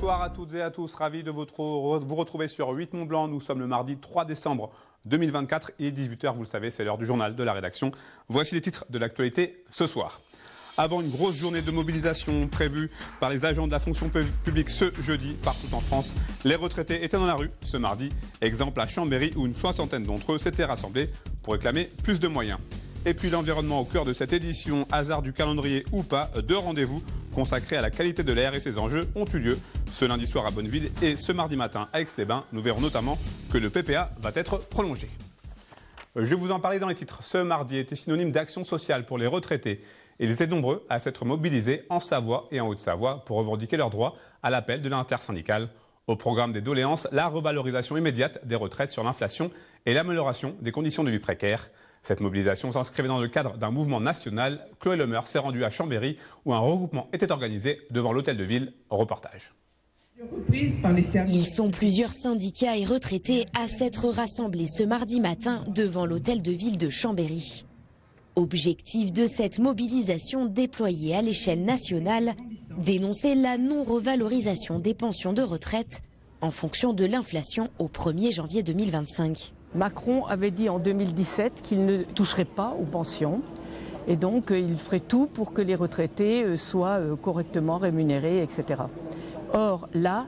Bonsoir à toutes et à tous, ravi de vous retrouver sur 8 Mont Blanc. Nous sommes le mardi 3 décembre 2024, il est 18 h, vous le savez, c'est l'heure du journal de la rédaction. Voici les titres de l'actualité ce soir. Avant une grosse journée de mobilisation prévue par les agents de la fonction publique ce jeudi partout en France, les retraités étaient dans la rue ce mardi. Exemple à Chambéry où une soixantaine d'entre eux s'étaient rassemblés pour réclamer plus de moyens. Et puis l'environnement au cœur de cette édition, hasard du calendrier ou pas, 2 rendez-vous consacrés à la qualité de l'air et ses enjeux ont eu lieu ce lundi soir à Bonneville et ce mardi matin à Aix-les-Bains. Nous verrons notamment que le PPA va être prolongé. Je vais vous en parler dans les titres. Ce mardi était synonyme d'action sociale pour les retraités. Ils étaient nombreux à s'être mobilisés en Savoie et en Haute-Savoie pour revendiquer leurs droits à l'appel de l'intersyndicale. Au programme des doléances, la revalorisation immédiate des retraites sur l'inflation et l'amélioration des conditions de vie précaires. Cette mobilisation s'inscrivait dans le cadre d'un mouvement national. Chloé Lemeur s'est rendue à Chambéry où un regroupement était organisé devant l'hôtel de ville. Reportage. Ils sont plusieurs syndicats et retraités à s'être rassemblés ce mardi matin devant l'hôtel de ville de Chambéry. Objectif de cette mobilisation déployée à l'échelle nationale, dénoncer la non-revalorisation des pensions de retraite en fonction de l'inflation au 1er janvier 2025. Macron avait dit en 2017 qu'il ne toucherait pas aux pensions et donc il ferait tout pour que les retraités soient correctement rémunérés, etc. Or là,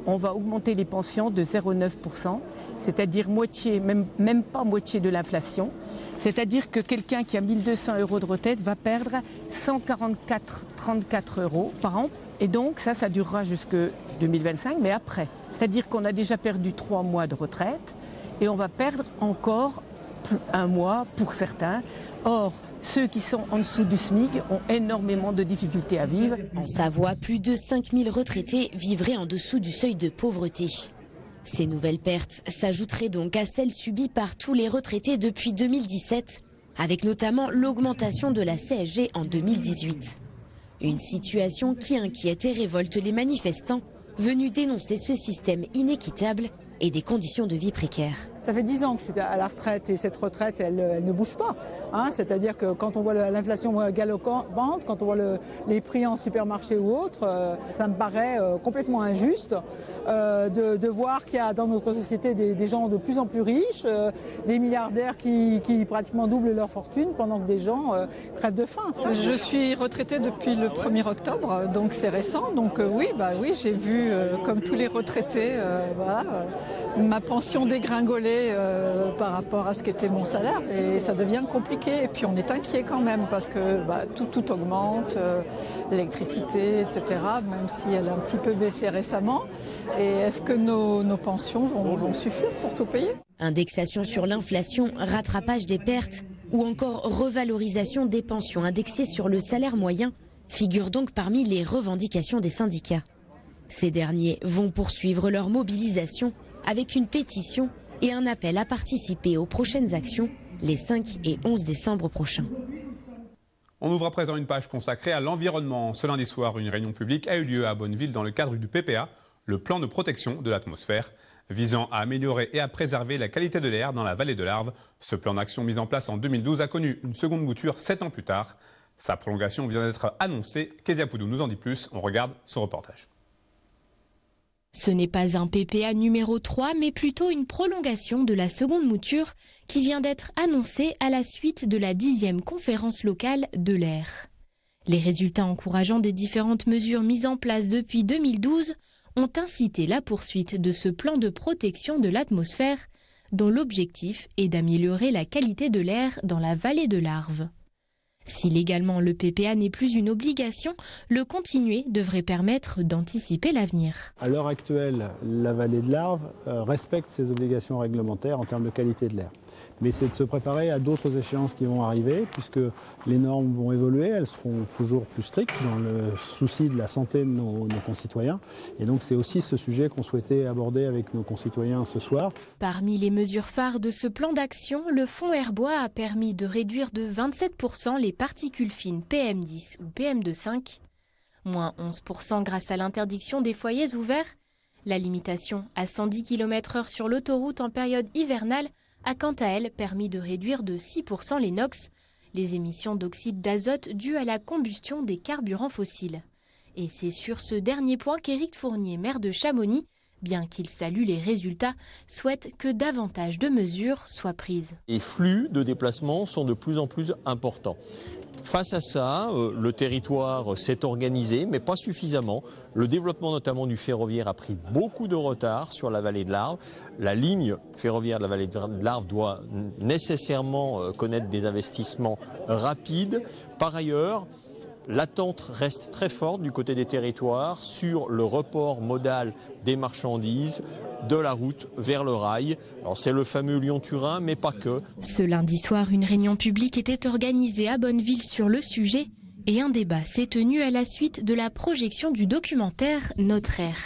on va augmenter les pensions de 0,9%, c'est-à-dire moitié, même pas moitié de l'inflation. C'est-à-dire que quelqu'un qui a 1 200 € de retraite va perdre 144,34 € par an. Et donc ça durera jusque 2025, mais après. C'est-à-dire qu'on a déjà perdu 3 mois de retraite et on va perdre encore 1 mois pour certains. Or, ceux qui sont en dessous du SMIC ont énormément de difficultés à vivre. En Savoie, plus de 5000 retraités vivraient en dessous du seuil de pauvreté. Ces nouvelles pertes s'ajouteraient donc à celles subies par tous les retraités depuis 2017, avec notamment l'augmentation de la CSG en 2018. Une situation qui inquiète et révolte les manifestants venus dénoncer ce système inéquitable et des conditions de vie précaires. Ça fait 10 ans que je suis à la retraite et cette retraite, elle ne bouge pas. C'est-à-dire que quand on voit l'inflation galopante, quand on voit les prix en supermarché ou autre, ça me paraît complètement injuste de voir qu'il y a dans notre société des gens de plus en plus riches, des milliardaires qui pratiquement doublent leur fortune pendant que des gens crèvent de faim. Je suis retraitée depuis le 1er octobre, donc c'est récent. Donc oui, j'ai vu, comme tous les retraités, ma pension dégringoler par rapport à ce qu'était mon salaire et ça devient compliqué et puis on est inquiet quand même parce que tout augmente, l'électricité, etc., même si elle a un petit peu baissé récemment. Et est-ce que nos pensions vont suffire pour tout payer ? Indexation sur l'inflation, rattrapage des pertes ou encore revalorisation des pensions indexées sur le salaire moyen figurent donc parmi les revendications des syndicats. Ces derniers vont poursuivre leur mobilisation avec une pétition et un appel à participer aux prochaines actions les 5 et 11 décembre prochains. On ouvre à présent une page consacrée à l'environnement. Ce lundi soir, une réunion publique a eu lieu à Bonneville dans le cadre du PPA, le plan de protection de l'atmosphère, visant à améliorer et à préserver la qualité de l'air dans la vallée de l'Arve. Ce plan d'action mis en place en 2012 a connu une seconde mouture 7 ans plus tard. Sa prolongation vient d'être annoncée. Kezia Poudou nous en dit plus. On regarde ce reportage. Ce n'est pas un PPA numéro 3, mais plutôt une prolongation de la seconde mouture qui vient d'être annoncée à la suite de la 10e conférence locale de l'air. Les résultats encourageants des différentes mesures mises en place depuis 2012 ont incité la poursuite de ce plan de protection de l'atmosphère, dont l'objectif est d'améliorer la qualité de l'air dans la vallée de l'Arve. Si légalement le PPA n'est plus une obligation, le continuer devrait permettre d'anticiper l'avenir. À l'heure actuelle, la vallée de l'Arve respecte ses obligations réglementaires en termes de qualité de l'air. Mais c'est de se préparer à d'autres échéances qui vont arriver, puisque les normes vont évoluer, elles seront toujours plus strictes dans le souci de la santé de nos concitoyens. Et donc c'est aussi ce sujet qu'on souhaitait aborder avec nos concitoyens ce soir. Parmi les mesures phares de ce plan d'action, le fonds Airbois a permis de réduire de 27% les particules fines PM10 ou PM2,5, moins 11% grâce à l'interdiction des foyers ouverts. La limitation à 110 km/h sur l'autoroute en période hivernale a quant à elle permis de réduire de 6% les NOx, les émissions d'oxyde d'azote dues à la combustion des carburants fossiles. Et c'est sur ce dernier point qu'Éric Fournier, maire de Chamonix, bien qu'il salue les résultats, souhaite que davantage de mesures soient prises. Les flux de déplacement sont de plus en plus importants. Face à ça, le territoire s'est organisé, mais pas suffisamment. Le développement notamment du ferroviaire a pris beaucoup de retard sur la vallée de l'Arve. La ligne ferroviaire de la vallée de l'Arve doit nécessairement connaître des investissements rapides. Par ailleurs, l'attente reste très forte du côté des territoires sur le report modal des marchandises de la route vers le rail. Alors c'est le fameux Lyon-Turin, mais pas que. Ce lundi soir, une réunion publique était organisée à Bonneville sur le sujet et un débat s'est tenu à la suite de la projection du documentaire Notre Air.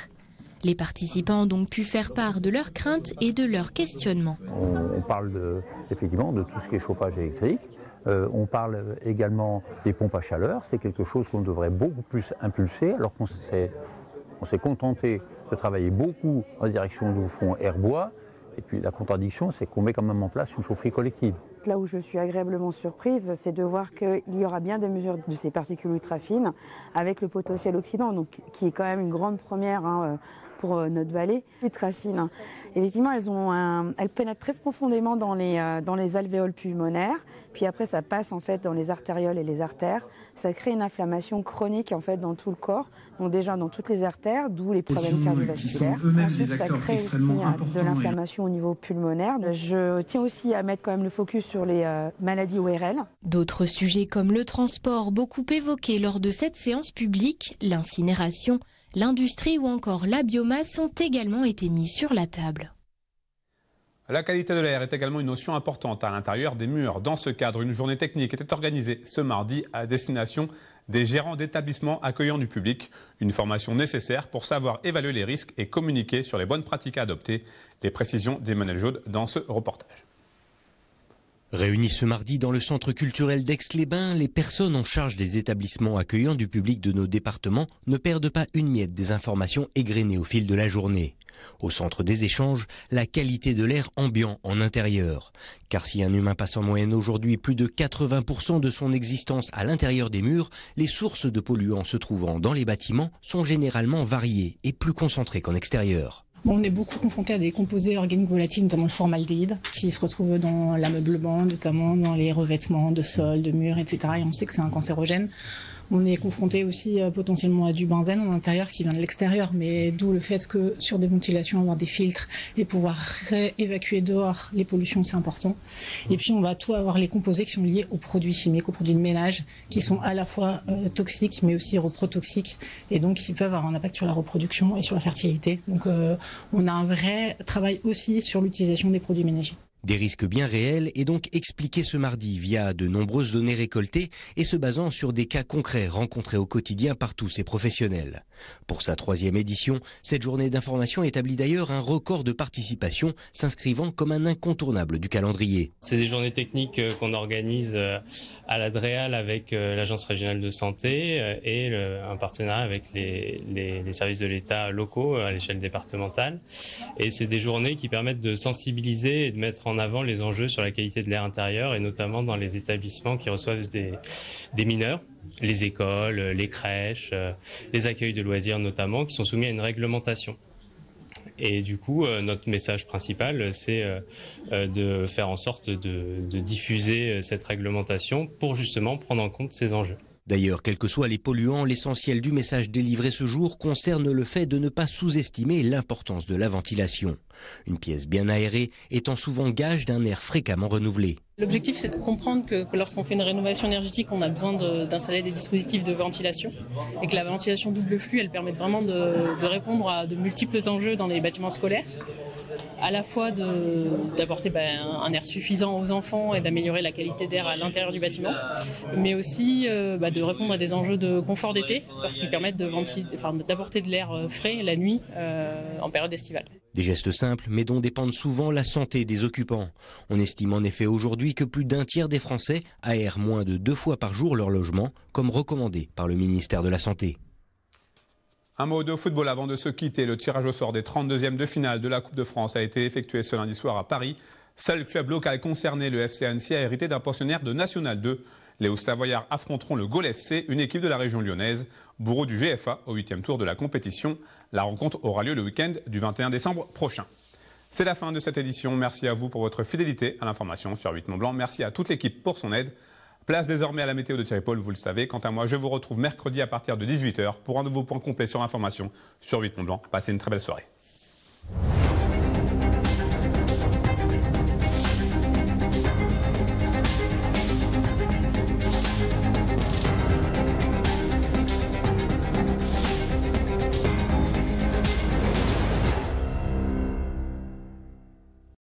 Les participants ont donc pu faire part de leurs craintes et de leurs questionnements. On parle effectivement de tout ce qui est chauffage électrique. On parle également des pompes à chaleur. C'est quelque chose qu'on devrait beaucoup plus impulser, alors qu'on s'est contenté de travailler beaucoup en direction du fonds air-bois. Et puis la contradiction, c'est qu'on met quand même en place une chaufferie collective. Là où je suis agréablement surprise, c'est de voir qu'il y aura bien des mesures de ces particules ultra fines avec le potentiel oxydant, donc, qui est quand même une grande première pour notre vallée. Ultra fines, effectivement, elles pénètrent très profondément dans les alvéoles pulmonaires. Puis après, ça passe en fait dans les artérioles et les artères. Ça crée une inflammation chronique en fait dans tout le corps, donc déjà dans toutes les artères, d'où les problèmes cardiovasculaires. Ensuite, ça crée aussi de l'inflammation au niveau pulmonaire. Je tiens aussi à mettre quand même le focus sur les maladies ORL. D'autres sujets comme le transport, beaucoup évoqués lors de cette séance publique, l'incinération, l'industrie ou encore la biomasse ont également été mis sur la table. La qualité de l'air est également une notion importante à l'intérieur des murs. Dans ce cadre, une journée technique était organisée ce mardi à destination des gérants d'établissements accueillant du public. Une formation nécessaire pour savoir évaluer les risques et communiquer sur les bonnes pratiques à adopter. Les précisions d'Emmanuel Jaude dans ce reportage. Réunis ce mardi dans le centre culturel d'Aix-les-Bains, les personnes en charge des établissements accueillants du public de nos départements ne perdent pas une miette des informations égrenées au fil de la journée. Au centre des échanges, la qualité de l'air ambiant en intérieur. Car si un humain passe en moyenne aujourd'hui plus de 80% de son existence à l'intérieur des murs, les sources de polluants se trouvant dans les bâtiments sont généralement variées et plus concentrées qu'en extérieur. On est beaucoup confronté à des composés organiques volatiles, notamment le formaldéhyde, qui se retrouvent dans l'ameublement, notamment dans les revêtements de sol, de murs, etc. Et on sait que c'est un cancérogène. On est confronté aussi potentiellement à du benzène en intérieur qui vient de l'extérieur, mais d'où le fait que sur des ventilations, avoir des filtres et pouvoir évacuer dehors les pollutions, c'est important. Et puis on va tout avoir les composés qui sont liés aux produits chimiques, aux produits de ménage, qui sont à la fois toxiques mais aussi reprotoxiques et donc qui peuvent avoir un impact sur la reproduction et sur la fertilité. Donc on a un vrai travail aussi sur l'utilisation des produits ménagers. Des risques bien réels et donc expliqués ce mardi via de nombreuses données récoltées et se basant sur des cas concrets rencontrés au quotidien par tous ces professionnels. Pour sa 3e édition, cette journée d'information établit d'ailleurs un record de participation, s'inscrivant comme un incontournable du calendrier. C'est des journées techniques qu'on organise à la DREAL avec l'Agence régionale de santé et un partenariat avec les services de l'État locaux à l'échelle départementale. Et c'est des journées qui permettent de sensibiliser et de mettre en avant les enjeux sur la qualité de l'air intérieur et notamment dans les établissements qui reçoivent des mineurs, les écoles, les crèches, les accueils de loisirs notamment, qui sont soumis à une réglementation. Et du coup, notre message principal, c'est de faire en sorte de diffuser cette réglementation pour justement prendre en compte ces enjeux. D'ailleurs, quels que soient les polluants, l'essentiel du message délivré ce jour concerne le fait de ne pas sous-estimer l'importance de la ventilation. Une pièce bien aérée étant souvent gage d'un air fréquemment renouvelé. L'objectif, c'est de comprendre que lorsqu'on fait une rénovation énergétique, on a besoin d'installer des dispositifs de ventilation et que la ventilation double flux, elle permet vraiment de répondre à de multiples enjeux dans les bâtiments scolaires, à la fois d'apporter un air suffisant aux enfants et d'améliorer la qualité d'air à l'intérieur du bâtiment, mais aussi de répondre à des enjeux de confort d'été parce qu'ils permettent d'apporter de l'air frais la nuit en période estivale. Des gestes simples, mais dont dépendent souvent la santé des occupants. On estime en effet aujourd'hui que plus d'un tiers des Français aèrent moins de 2 fois par jour leur logement, comme recommandé par le ministère de la Santé. Un mot de football avant de se quitter. Le tirage au sort des 32e de finale de la Coupe de France a été effectué ce lundi soir à Paris. Seul club local concerné, le FC Annecy, a hérité d'un pensionnaire de National 2. Les Hauts-Savoyards affronteront le Gaulle FC, une équipe de la région lyonnaise, bourreau du GFA au 8e tour de la compétition. La rencontre aura lieu le week-end du 21 décembre prochain. C'est la fin de cette édition. Merci à vous pour votre fidélité à l'information sur 8 Mont-Blanc. Merci à toute l'équipe pour son aide. Place désormais à la météo de Thierry Paul, vous le savez. Quant à moi, je vous retrouve mercredi à partir de 18 h pour un nouveau point complet sur l'information sur 8 Mont-Blanc. Passez une très belle soirée.